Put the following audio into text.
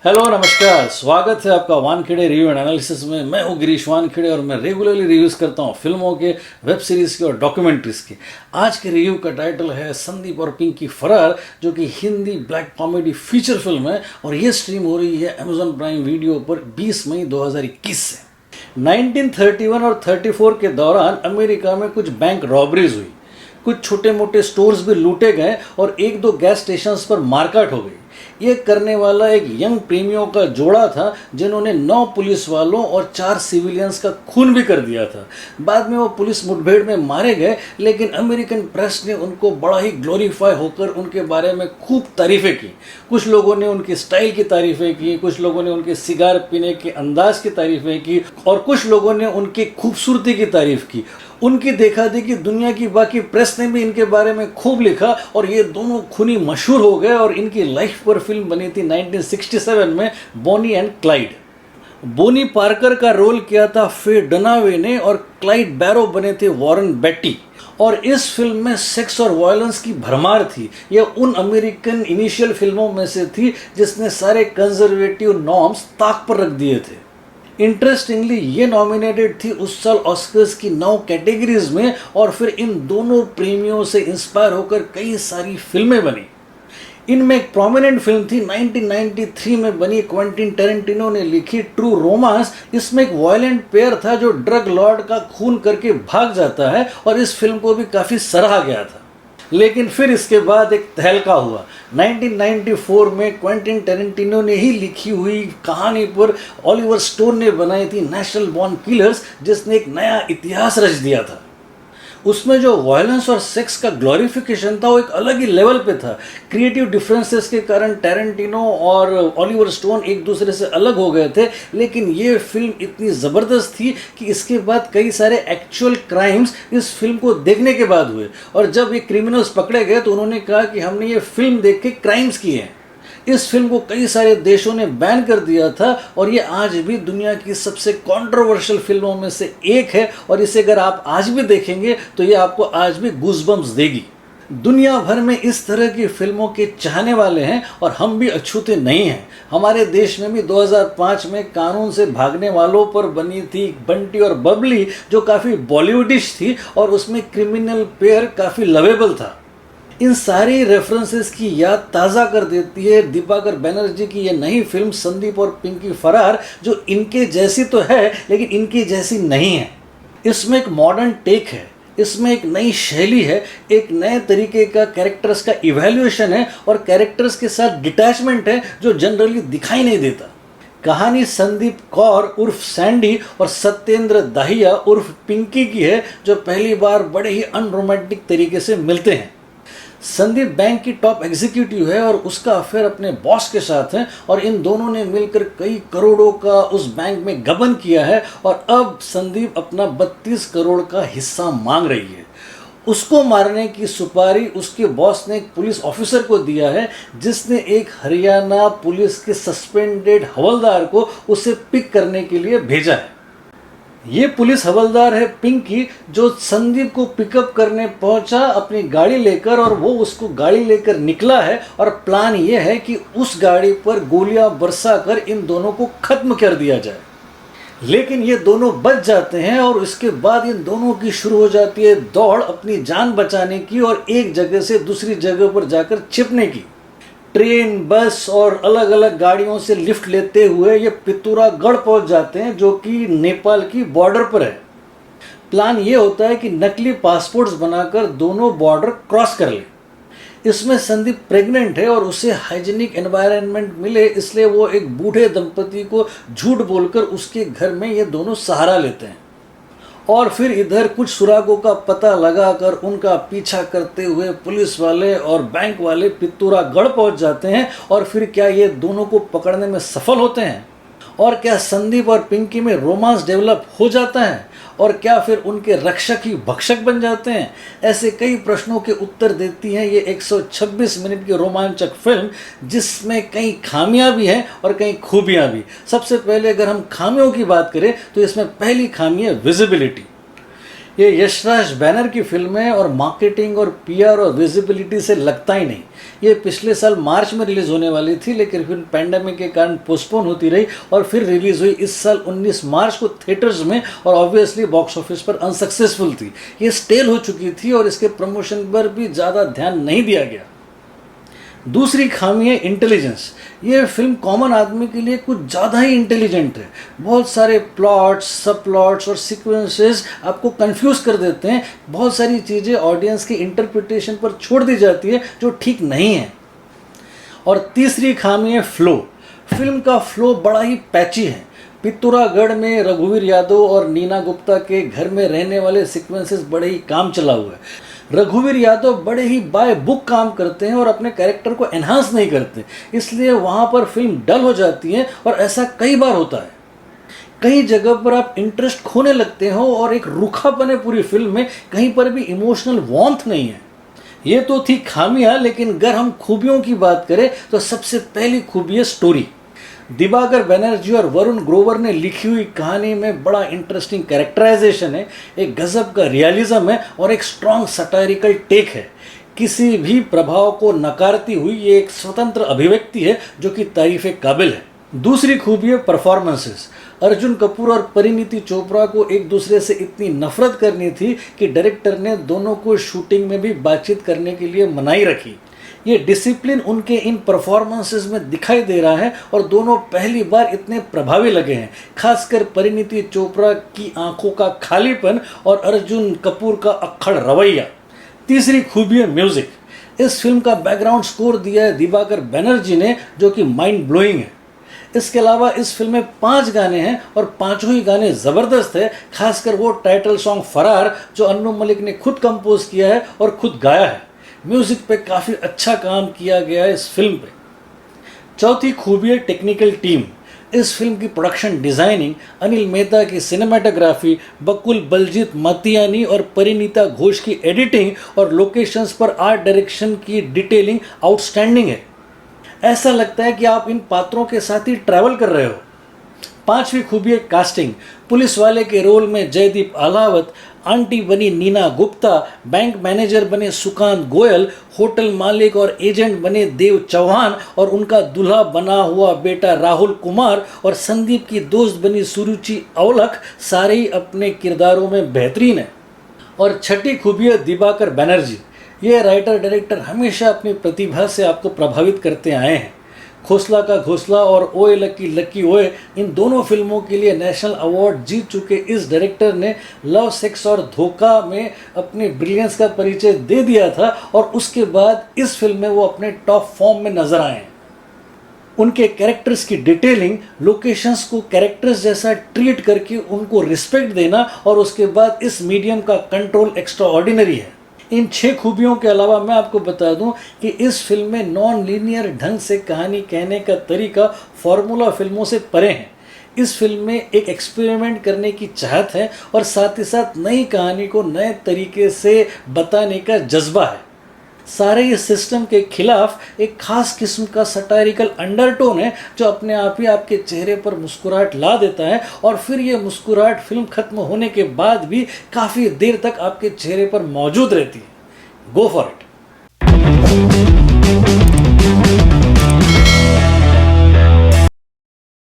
Hello नमस्कार, स्वागत है आपका वानखेड़े रिव्यू एंड एनालिसिस में। मैं हूँ गिरीश वानखेड़े और मैं रेगुलरली रिव्यूज़ करता हूँ फिल्मों के, वेब सीरीज़ के और डॉक्यूमेंट्रीज़ के। आज के रिव्यू का टाइटल है संदीप और पिंकी फरार, जो कि Hindi black comedy feature film है और ये स्ट्रीम हो रही है अमेजॉन प्राइम वीडियो पर 20 मई 2021 से। 1931 और 34 के दौरान अमेरिका में कुछ बैंक रॉबरीज हुई, कुछ छोटे मोटे स्टोर्स भी लूटे गए और एक दो गैस स्टेशंस पर मारकाट हो गई। ये करने वाला एक यंग प्रेमियों का जोड़ा था जिन्होंने 9 पुलिस वालों और 4 सिविलियंस का खून भी कर दिया था। बाद में वो पुलिस मुठभेड़ में मारे गए, लेकिन अमेरिकन प्रेस ने उनको बड़ा ही ग्लोरीफाई होकर उनके बारे में खूब तारीफ़ें की। कुछ लोगों ने उनकी स्टाइल की तारीफ़ें की, कुछ लोगों ने उनके सिगार पीने के अंदाज की तारीफ़ें की और कुछ लोगों ने उनकी खूबसूरती की तारीफ़ की। उनकी देखा देखी दुनिया की बाकी प्रेस ने भी इनके बारे में खूब लिखा और ये दोनों खूनी मशहूर हो गए और इनकी लाइफ पर फिल्म बनी थी 1967 में, बोनी एंड क्लाइड। बोनी पार्कर का रोल किया था फे डनावे ने और क्लाइड बैरो बने थे वॉरेन बेट्टी। और इस फिल्म में सेक्स और वायलेंस की भरमार थी। यह उन अमेरिकन इनिशियल फिल्मों में से थी जिसने सारे कंजर्वेटिव नॉर्म्स ताक पर रख दिए थे। इंटरेस्टिंगली ये नॉमिनेटेड थी उस साल ऑस्कर्स की 9 कैटेगरीज में और फिर इन दोनों प्रेमियों से इंस्पायर होकर कई सारी फिल्में बनी। इनमें एक प्रोमिनेंट फिल्म थी 1993 में बनी, क्वेंटिन टेरेंटिनो ने लिखी ट्रू रोमांस। इसमें एक वायलेंट पेयर था जो ड्रग लॉर्ड का खून करके भाग जाता है और इस फिल्म को भी काफ़ी सराहा गया था। लेकिन फिर इसके बाद एक तहलका हुआ। 1994 में क्वेंटिन टेरेंटिनो ने ही लिखी हुई कहानी पर ऑलिवर स्टोन ने बनाई थी नेशनल बॉर्न किलर्स, जिसने एक नया इतिहास रच दिया था। उसमें जो वायलेंस और सेक्स का ग्लोरिफिकेशन था वो एक अलग ही लेवल पे था। क्रिएटिव डिफरेंसेस के कारण टेरेंटिनो और ऑलिवर स्टोन एक दूसरे से अलग हो गए थे, लेकिन ये फिल्म इतनी ज़बरदस्त थी कि इसके बाद कई सारे एक्चुअल क्राइम्स इस फिल्म को देखने के बाद हुए और जब ये क्रिमिनल्स पकड़े गए तो उन्होंने कहा कि हमने ये फिल्म देख के क्राइम्स किए हैं। इस फिल्म को कई सारे देशों ने बैन कर दिया था और ये आज भी दुनिया की सबसे कंट्रोवर्शियल फिल्मों में से एक है और इसे अगर आप आज भी देखेंगे तो ये आपको आज भी गूज़बम्प्स देगी। दुनिया भर में इस तरह की फिल्मों के चाहने वाले हैं और हम भी अछूते नहीं हैं। हमारे देश में भी 2005 में कानून से भागने वालों पर बनी थी बंटी और बबली, जो काफ़ी बॉलीवुडिश थी और उसमें क्रिमिनल पेयर काफ़ी लवेबल था। इन सारी रेफरेंसेस की याद ताज़ा कर देती है दीपाकर बैनर्जी की ये नई फिल्म संदीप और पिंकी फरार, जो इनके जैसी तो है लेकिन इनकी जैसी नहीं है। इसमें एक मॉडर्न टेक है, इसमें एक नई शैली है, एक नए तरीके का कैरेक्टर्स का इवैल्यूएशन है और कैरेक्टर्स के साथ डिटैचमेंट है जो जनरली दिखाई नहीं देता। कहानी संदीप कौर उर्फ सैंडी और सत्येंद्र दाहिया उर्फ पिंकी की है, जो पहली बार बड़े ही अनरोमांटिक तरीके से मिलते हैं। संदीप बैंक की टॉप एग्जीक्यूटिव है और उसका अफेयर अपने बॉस के साथ है और इन दोनों ने मिलकर कई करोड़ों का उस बैंक में गबन किया है और अब संदीप अपना 32 करोड़ का हिस्सा मांग रही है। उसको मारने की सुपारी उसके बॉस ने एक पुलिस ऑफिसर को दिया है, जिसने एक हरियाणा पुलिस के सस्पेंडेड हवलदार को उसे पिक करने के लिए भेजा है। ये पुलिस हवलदार है पिंकी, जो संदीप को पिकअप करने पहुंचा अपनी गाड़ी लेकर और वो उसको गाड़ी लेकर निकला है और प्लान ये है कि उस गाड़ी पर गोलियां बरसाकर इन दोनों को खत्म कर दिया जाए। लेकिन ये दोनों बच जाते हैं और इसके बाद इन दोनों की शुरू हो जाती है दौड़ अपनी जान बचाने की और एक जगह से दूसरी जगह पर जाकर छिपने की। ट्रेन, बस और अलग अलग गाड़ियों से लिफ्ट लेते हुए ये पितूरागढ़ पहुंच जाते हैं, जो कि नेपाल की बॉर्डर पर है। प्लान ये होता है कि नकली पासपोर्ट्स बनाकर दोनों बॉर्डर क्रॉस कर ले। इसमें संदीप प्रेग्नेंट है और उसे हाइजीनिक एनवायरनमेंट मिले, इसलिए वो एक बूढ़े दंपति को झूठ बोलकर उसके घर में ये दोनों सहारा लेते हैं और फिर इधर कुछ सुरागों का पता लगाकर उनका पीछा करते हुए पुलिस वाले और बैंक वाले पितूरागढ़ पहुंच जाते हैं। और फिर क्या ये दोनों को पकड़ने में सफल होते हैं? और क्या संदीप और पिंकी में रोमांस डेवलप हो जाता है? और क्या फिर उनके रक्षक ही भक्षक बन जाते हैं? ऐसे कई प्रश्नों के उत्तर देती है ये 126 मिनट की रोमांचक फिल्म, जिसमें कई खामियां भी हैं और कई खूबियां भी। सबसे पहले अगर हम खामियों की बात करें तो इसमें पहली खामी है विजिबिलिटी। ये यशराज बैनर की फिल्म है और मार्केटिंग और पीआर और विजिबिलिटी से लगता ही नहीं। ये पिछले साल मार्च में रिलीज़ होने वाली थी, लेकिन फिर पैंडेमिक के कारण पोस्टपोन होती रही और फिर रिलीज़ हुई इस साल 19 मार्च को थिएटर्स में, और ऑब्वियसली बॉक्स ऑफिस पर अनसक्सेसफुल थी। ये स्टेल हो चुकी थी और इसके प्रमोशन पर भी ज़्यादा ध्यान नहीं दिया गया। दूसरी खामी है इंटेलिजेंस। ये फिल्म कॉमन आदमी के लिए कुछ ज़्यादा ही इंटेलिजेंट है। बहुत सारे प्लॉट्स, सब प्लॉट्स और सीक्वेंसेस आपको कंफ्यूज कर देते हैं। बहुत सारी चीज़ें ऑडियंस की इंटरप्रिटेशन पर छोड़ दी जाती है जो ठीक नहीं है। और तीसरी खामी है फ्लो। फिल्म का फ्लो बड़ा ही पैची है। पित्तौरागढ़ में रघुवीर यादव और नीना गुप्ता के घर में रहने वाले सीक्वेंसेस बड़े ही काम चला हुआ है। रघुवीर यादव बड़े ही बाय बुक काम करते हैं और अपने कैरेक्टर को एनहांस नहीं करते, इसलिए वहाँ पर फिल्म डल हो जाती है और ऐसा कई बार होता है। कई जगह पर आप इंटरेस्ट खोने लगते हो और एक रूखापन है पूरी फिल्म में, कहीं पर भी इमोशनल वार्मथ नहीं है। ये तो थी खामियां, लेकिन अगर हम खूबियों की बात करें तो सबसे पहली खूबी है स्टोरी। दिबाकर बनर्जी और वरुण ग्रोवर ने लिखी हुई कहानी में बड़ा इंटरेस्टिंग कैरेक्टराइजेशन है, एक गजब का रियलिज्म है और एक स्ट्रॉन्ग सटायरिकल टेक है। किसी भी प्रभाव को नकारती हुई ये एक स्वतंत्र अभिव्यक्ति है जो कि तारीफ काबिल है। दूसरी खूबी है परफॉर्मेंसेस। अर्जुन कपूर और परिणीति चोपड़ा को एक दूसरे से इतनी नफरत करनी थी कि डायरेक्टर ने दोनों को शूटिंग में भी बातचीत करने के लिए मनाही रखी। ये डिसिप्लिन उनके इन परफॉर्मेंसेस में दिखाई दे रहा है और दोनों पहली बार इतने प्रभावी लगे हैं, खासकर परिणीति चोपड़ा की आंखों का खालीपन और अर्जुन कपूर का अक्खड़ रवैया। तीसरी खूबी है म्यूजिक। इस फिल्म का बैकग्राउंड स्कोर दिया है दिबाकर बनर्जी ने, जो कि माइंड ब्लोइंग है। इसके अलावा इस फिल्म में 5 गाने हैं और पांचों ही गाने ज़बरदस्त है, खासकर वो टाइटल सॉन्ग फरार जो अन्नू मलिक ने खुद कंपोज किया है और खुद गाया है। म्यूजिक पे काफ़ी अच्छा काम किया गया है इस फिल्म पे। चौथी खूबी है टेक्निकल टीम। इस फिल्म की प्रोडक्शन डिज़ाइनिंग, अनिल मेहता की सिनेमाटोग्राफी, बकुल बलजीत मतियानी और परिणीता घोष की एडिटिंग और लोकेशंस पर आर्ट डायरेक्शन की डिटेलिंग आउटस्टैंडिंग है। ऐसा लगता है कि आप इन पात्रों के साथ ही ट्रैवल कर रहे हो। पांचवी खूबी है कास्टिंग। पुलिस वाले के रोल में जयदीप अलावत, आंटी बनी नीना गुप्ता, बैंक मैनेजर बने सुकांत गोयल, होटल मालिक और एजेंट बने देव चौहान और उनका दूल्हा बना हुआ बेटा राहुल कुमार, और संदीप की दोस्त बनी सुरुचि औलख, सारे ही अपने किरदारों में बेहतरीन है। और छठी खूबी है दिबाकर बनर्जी। ये राइटर डायरेक्टर हमेशा अपनी प्रतिभा से आपको प्रभावित करते आए हैं। खोसला का घोसला और ओए लकी लकी ओए, इन दोनों फिल्मों के लिए नेशनल अवार्ड जीत चुके इस डायरेक्टर ने लव, सेक्स और धोखा में अपनी ब्रिलियंस का परिचय दे दिया था और उसके बाद इस फिल्म में वो अपने टॉप फॉर्म में नजर आए हैं। उनके कैरेक्टर्स की डिटेलिंग, लोकेशंस को कैरेक्टर्स जैसा ट्रीट करके उनको रिस्पेक्ट देना और उसके बाद इस मीडियम का कंट्रोल एक्स्ट्रा ऑर्डिनरी है। इन 6 खूबियों के अलावा मैं आपको बता दूं कि इस फिल्म में नॉन लीनियर ढंग से कहानी कहने का तरीका फॉर्मूला फिल्मों से परे है। इस फिल्म में एक एक्सपेरिमेंट करने की चाहत है और साथ ही साथ नई कहानी को नए तरीके से बताने का जज्बा है। सारे इस सिस्टम के खिलाफ एक खास किस्म का सटायरिकल अंडरटोन है जो अपने आप ही आपके चेहरे पर मुस्कुराहट ला देता है और फिर ये मुस्कुराहट फिल्म खत्म होने के बाद भी काफ़ी देर तक आपके चेहरे पर मौजूद रहती है। Go for it.